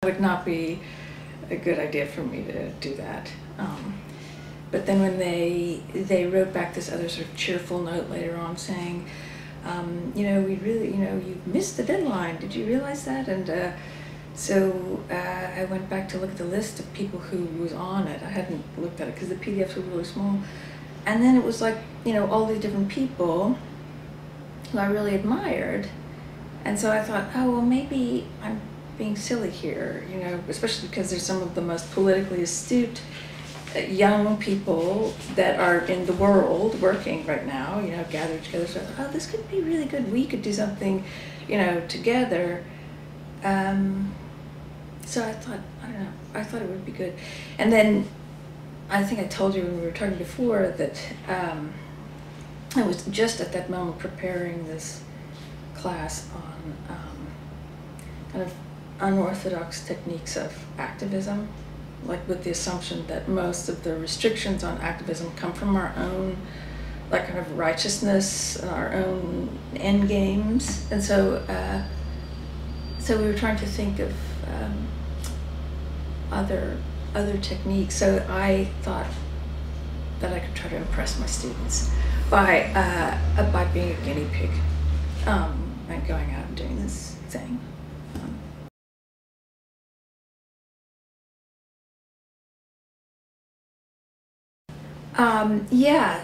would not be a good idea for me to do that. But then when they wrote back this other sort of cheerful note later on saying, you know, we really, you know, you missed the deadline. Did you realize that? And so I went back to look at the list of people who was on it. I hadn't looked at it because the PDFs were really small. And then it was like, you know, all these different people who I really admired. And so I thought, oh, well, maybe I'm being silly here, you know, especially because there's some of the most politically astute young people that are in the world working right now, you know, gathered together. So I thought, oh, this could be really good. We could do something, you know, together. So I thought, I don't know, I thought it would be good. And then I think I told you when we were talking before that I was just at that moment preparing this class on kind of unorthodox techniques of activism, like with the assumption that most of the restrictions on activism come from our own, like, kind of righteousness and our own end games. And so so we were trying to think of other techniques. So I thought that I could try to impress my students by being a guinea pig and going out and doing this thing.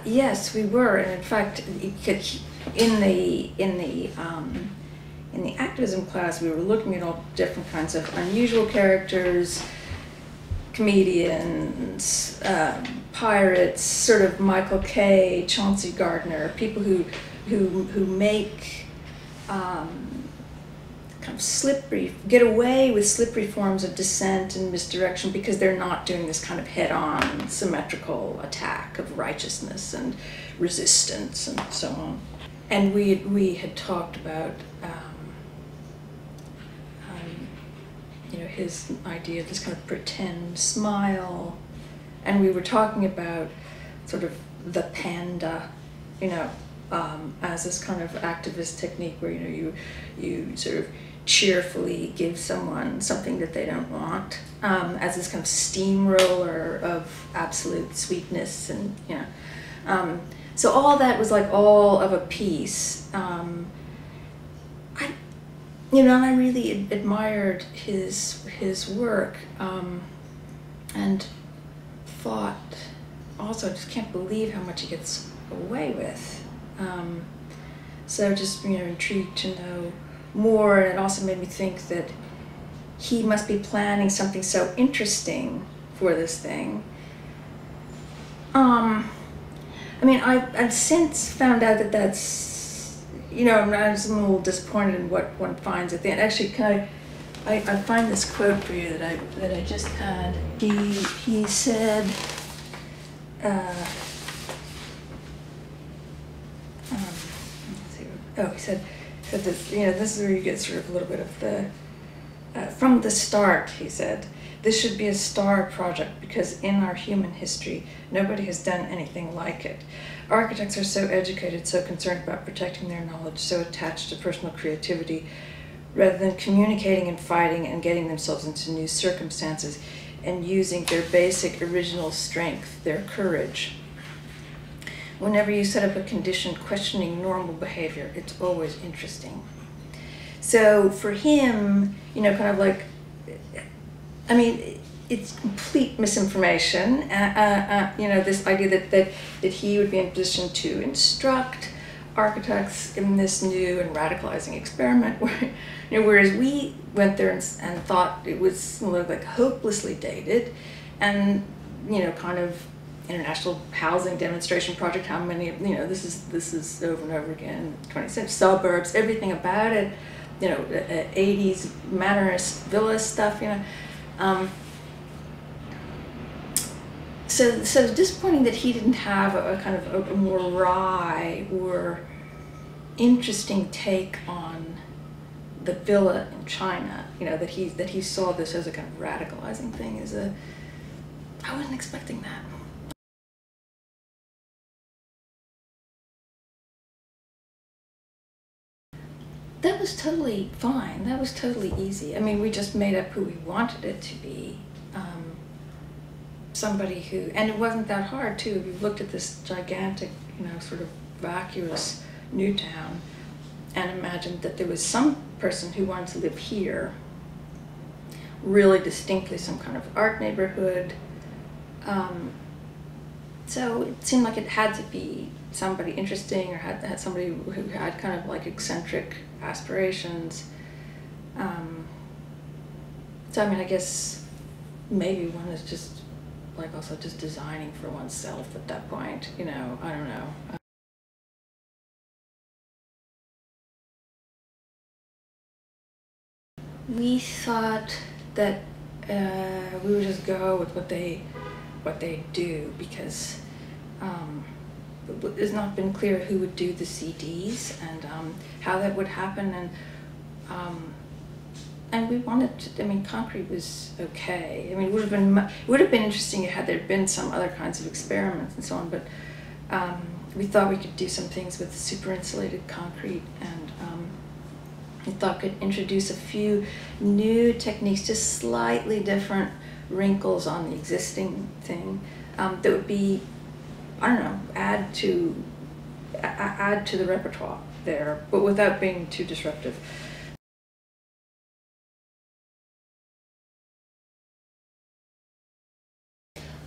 Yes, we were, and in fact, in the activism class, we were looking at all different kinds of unusual characters, comedians, pirates, sort of Michael Kay, Chauncey Gardner, people who make kind of get away with slippery forms of dissent and misdirection because they're not doing this kind of head-on symmetrical attack of righteousness and resistance and so on. And we had talked about you know, his idea of this kind of pretend smile, and we were talking about sort of the panda, you know, as this kind of activist technique where, you know, you sort of cheerfully give someone something that they don't want, as this kind of steamroller of absolute sweetness, and, you know, so all that was like all of a piece. You know, and I really admired his work, and thought also, I just can't believe how much he gets away with. So just, you know, intrigued to know more, and it also made me think that he must be planning something so interesting for this thing. I mean, I've since found out that that's, you know, I'm a little disappointed in what one finds at the end. Actually, I find this quote for you that I just had. He said, let's see. Oh, he said this. You know, this is where you get sort of a little bit of the from the start. He said, "This should be a star project because in our human history, nobody has done anything like it. Architects are so educated, so concerned about protecting their knowledge, so attached to personal creativity, rather than communicating and fighting and getting themselves into new circumstances and using their basic original strength, their courage. Whenever you set up a condition questioning normal behavior, it's always interesting." So for him, you know, kind of like, I mean, it's complete misinformation. You know, this idea that he would be in a position to instruct architects in this new and radicalizing experiment, where, you know, whereas we went there and thought it was like hopelessly dated, and, you know, kind of international housing demonstration project. How many? You know, this is over and over again. 26 suburbs, everything about it. You know, 80s Mannerist villa stuff. You know. So it's disappointing that he didn't have a kind of a more wry or interesting take on the villa in China. You know, that he saw this as a kind of radicalizing thing. I wasn't expecting that. that was totally fine. That was totally easy. I mean, we just made up who we wanted it to be. Somebody who, and it wasn't that hard too. We looked at this gigantic, sort of vacuous new town and imagined that there was some person who wanted to live here, really distinctly some kind of art neighborhood. So it seemed like it had to be somebody interesting, or had somebody who had kind of like eccentric aspirations. So I mean, I guess maybe one is just like also just designing for oneself at that point, I don't know. We thought that we would just go with what they do, because it's not been clear who would do the CDs and how that would happen, and we wanted to, I mean, concrete was okay. I mean, it would have been interesting had there been some other kinds of experiments and so on, but we thought we could do some things with super insulated concrete, and we thought could introduce a few new techniques, just slightly different wrinkles on the existing thing, that would be, I don't know, add to the repertoire there, but without being too disruptive.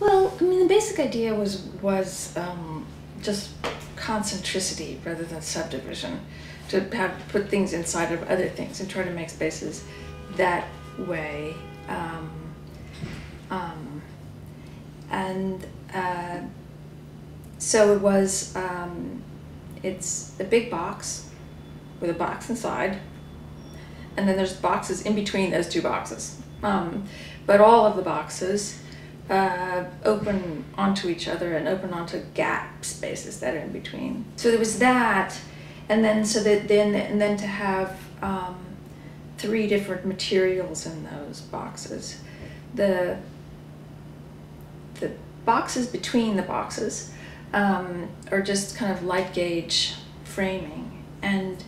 Well, I mean, the basic idea was just concentricity rather than subdivision, to put things inside of other things and try to make spaces that way. So it was, it's a big box with a box inside, and then there's boxes in between those two boxes. But all of the boxes open onto each other and open onto gap spaces that are in between. So there was that, and then then to have 3 different materials in those boxes. The boxes between the boxes are just kind of light gauge framing, and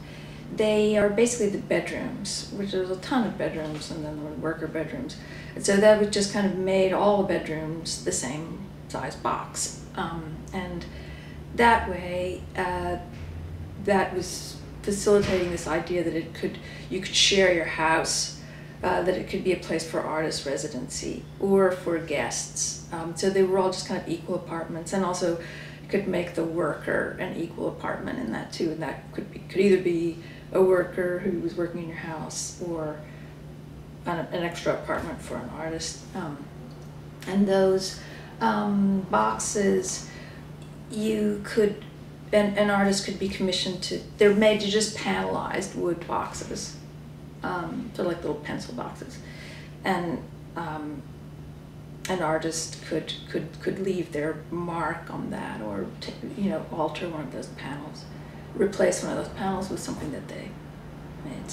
they are basically the bedrooms, which there's a ton of bedrooms, and then the worker bedrooms. And so that was just kind of made all the bedrooms the same size box. And that way, that was facilitating this idea that you could share your house, that it could be a place for artist residency or for guests. So they were all just kind of equal apartments, and also could make the worker an equal apartment in that too. And that could either be a worker who was working in your house, or an extra apartment for an artist. And those boxes, an artist could be commissioned to, they're made to just panelized wood boxes. They're like little pencil boxes. And an artist could leave their mark on that, or alter one of those panels, replace one of those panels with something that they made.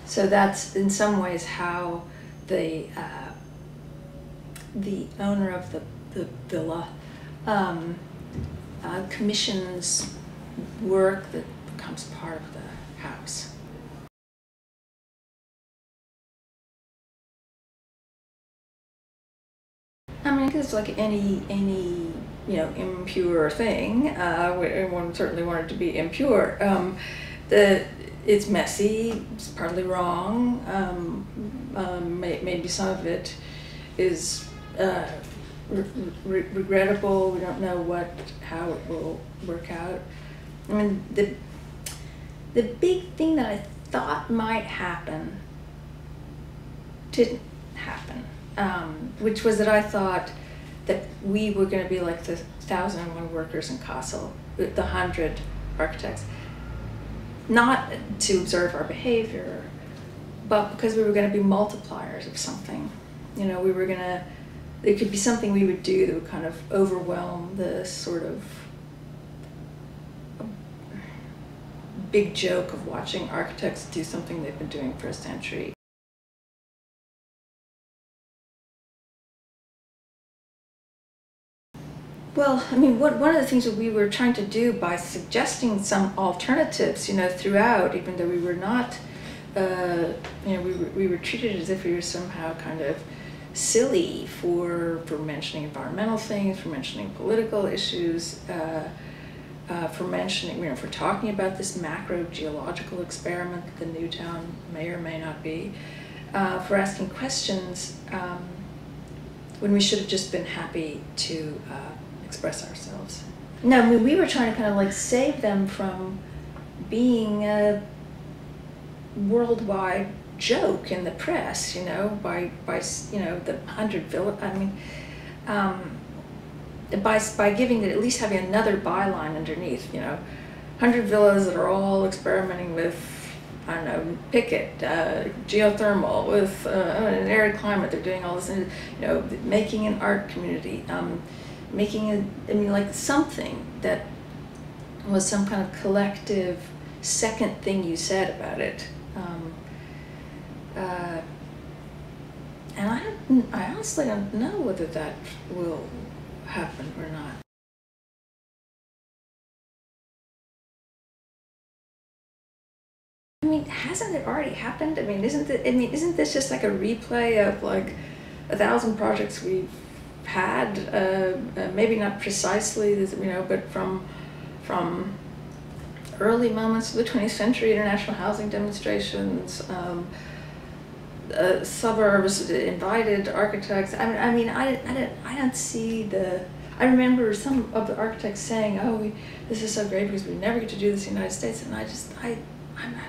So that's in some ways how the owner of the villa commissions work that becomes part of the house. I mean, I guess like any impure thing, one certainly wanted to be impure. It's messy, it's partly wrong, maybe some of it is regrettable. We don't know how it will work out. I mean, the big thing that I thought might happen didn't happen, which was that I thought that we were going to be like the 1,001 workers in Kassel, the 100 architects, not to observe our behavior, but because we were going to be multipliers of something. It could be something we would do that would kind of overwhelm the sort of big joke of watching architects do something they've been doing for a century. Well, I mean, one of the things that we were trying to do by suggesting some alternatives, throughout, even though we were not, we were treated as if we were somehow kind of silly for mentioning environmental things, for mentioning political issues, for mentioning, for talking about this macro geological experiment that the new town may or may not be, for asking questions when we should have just been happy to express ourselves. No, I mean, we were trying to kind of like save them from being a worldwide joke in the press, by the 100 villa. I mean, by giving it, at least having another byline underneath, 100 villas that are all experimenting with, I don't know, picket, geothermal, with an arid climate. They're doing all this, making an art community, something that was some kind of collective second thing you said about it. And I honestly don't know whether that will happen or not. I mean, hasn't it already happened? I mean, isn't this just like a replay of like 1,000 projects we've had? Maybe not precisely, but from early moments of the 20th century, international housing demonstrations, suburbs invited architects. I don't see the. I remember some of the architects saying, "Oh, this is so great because we never get to do this in the United States," and I'm not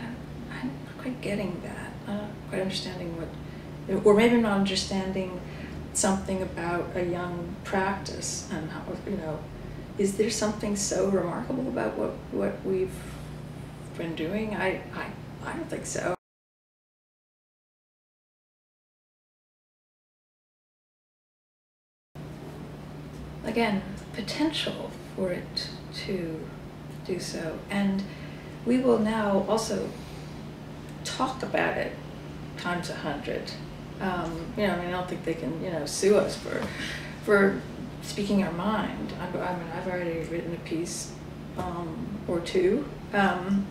quite getting that. I'm not quite understanding or maybe not understanding something about a young practice and how, is there something so remarkable about what we've been doing? I don't think so. Again, potential for it to do so, and we will now also talk about it times 100. I don't think they can, sue us for speaking our mind. I've already written a piece or two, and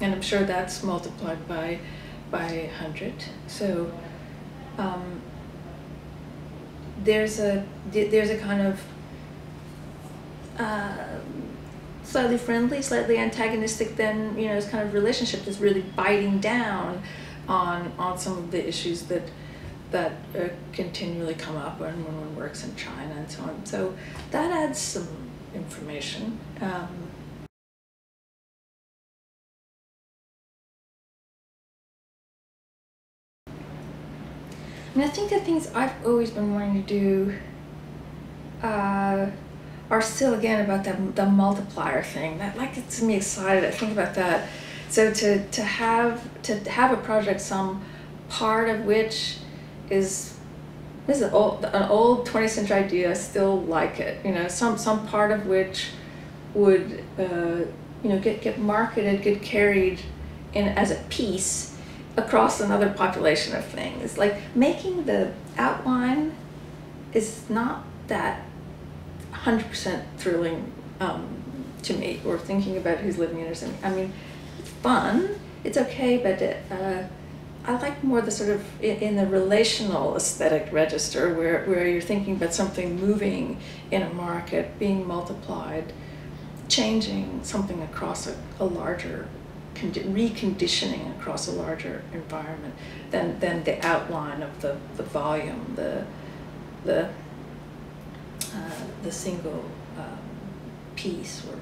I'm sure that's multiplied by 100. So there's a kind of slightly friendly, slightly antagonistic, then this kind of relationship that's really biting down on some of the issues that continually come up when one works in China and so on. So that adds some information. I think the things I've always been wanting to do are still, again, about the multiplier thing. That gets me excited. I think about that. So to have a project, some part of which is an old 20th century idea, still like it. Some part of which would get marketed, get carried in as a piece across another population of things. Like making the outline is not that 100% thrilling to me, or thinking about who's living in it or something. I mean, it's fun, it's okay, but I like more the sort of in the relational aesthetic register where you're thinking about something moving in a market, being multiplied, changing something across a larger, reconditioning across a larger environment than the outline of the volume, the single piece or